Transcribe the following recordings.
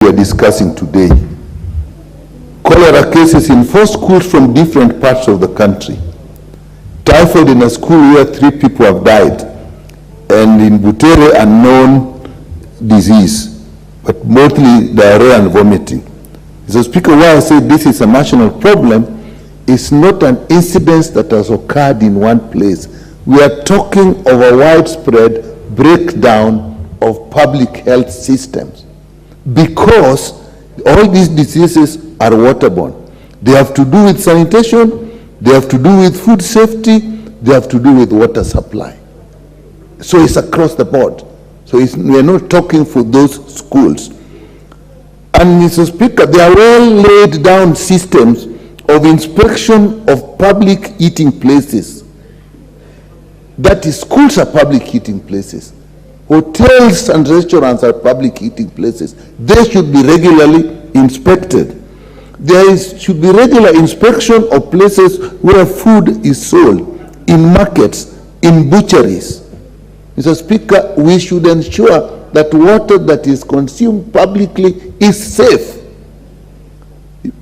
are discussing today. Cholera cases in 4 schools from different parts of the country. Typhoid in a school where 3 people have died. And in Butere, a known disease, but mostly diarrhea and vomiting. Mr. Speaker, why I say this is a national problem, it's not an incident that has occurred in one place. We are talking of a widespread breakdown of public health systems, because all these diseases are waterborne. They have to do with sanitation, they have to do with food safety, they have to do with water supply. So it's across the board. So we are not talking for those schools. And Mr. Speaker, there are well laid down systems of inspection of public eating places. That is, schools are public eating places. Hotels and restaurants are public eating places. They should be regularly inspected. There should be regular inspection of places where food is sold, in markets, in butcheries. Mr. Speaker, we should ensure that water that is consumed publicly is safe.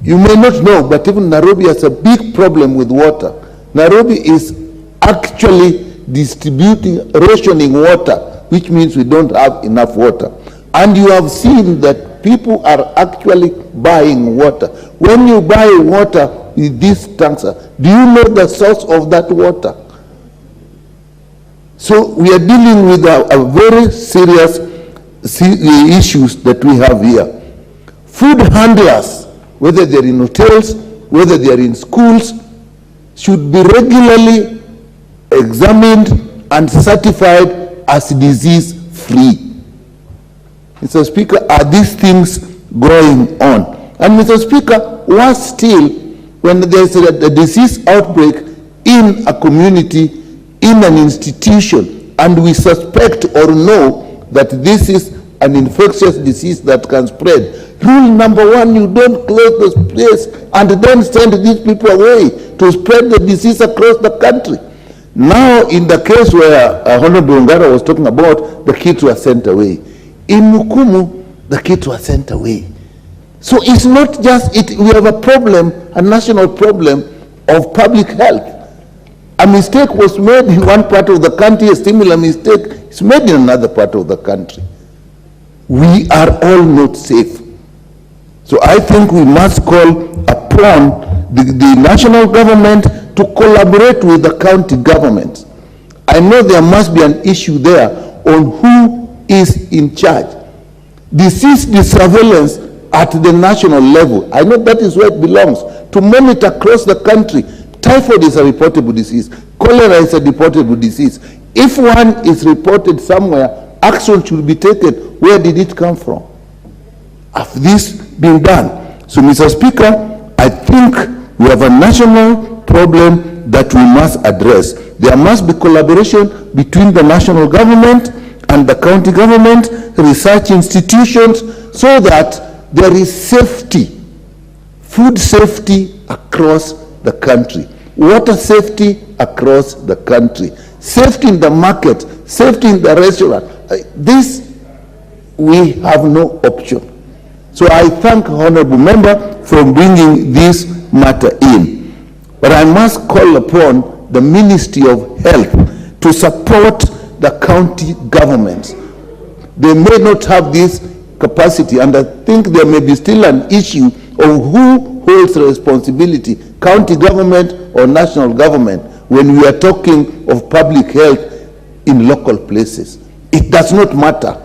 You may not know, but even Nairobi has a big problem with water. Nairobi is actually rationing water, which means we don't have enough water. And you have seen that people are actually buying water. When you buy water with these tanks, do you know the source of that water? So we are dealing with a very serious issues that we have here. Food handlers, whether they're in hotels, whether they're in schools, should be regularly examined and certified as disease-free. Mr. Speaker, are these things going on? And Mr. Speaker, worse still, when there's a disease outbreak in a community, in an institution, and we suspect or know that this is an infectious disease that can spread, rule number 1, you don't close the place and then send these people away to spread the disease across the country. Now, in the case where Honorable Ongara was talking about, the kids were sent away. In Mukumu, the kids were sent away. So it's not just we have a problem, a national problem of public health. A mistake was made in one part of the country, a similar mistake is made in another part of the country. We are all not safe. So I think we must call upon the national government to collaborate with the county government. I know there must be an issue there on who is in charge. Disease surveillance at the national level, I know that is where it belongs, to monitor across the country. Typhoid is a reportable disease. Cholera is a reportable disease. If one is reported somewhere, action should be taken. Where did it come from? Have this been done? So, Mr. Speaker, I think we have a national problem that we must address. There must be collaboration between the national government and the county government, research institutions, so that there is safety, food safety across the country, water safety across the country, safety in the market, safety in the restaurant. This, we have no option. So I thank Honorable Member for bringing this matter in. But I must call upon the Ministry of Health to support the county governments. They may not have this capacity, and I think there may be still an issue of who holds the responsibility, county government or national government, when we are talking of public health in local places. It does not matter.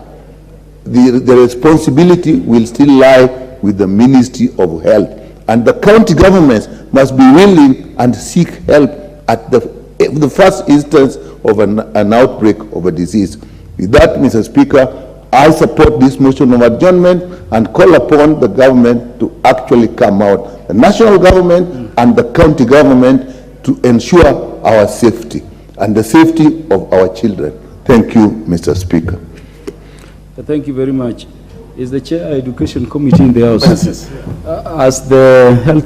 The responsibility will still lie with the Ministry of Health. And the county governments must be willing and seek help at the first instance of an outbreak of a disease. With that, Mr. Speaker, I support this motion of adjournment and call upon the government to actually come out, the national government and the county government, to ensure our safety and the safety of our children. Thank you, Mr. Speaker. Thank you very much. Is the Chair Education Committee in the House? As the Health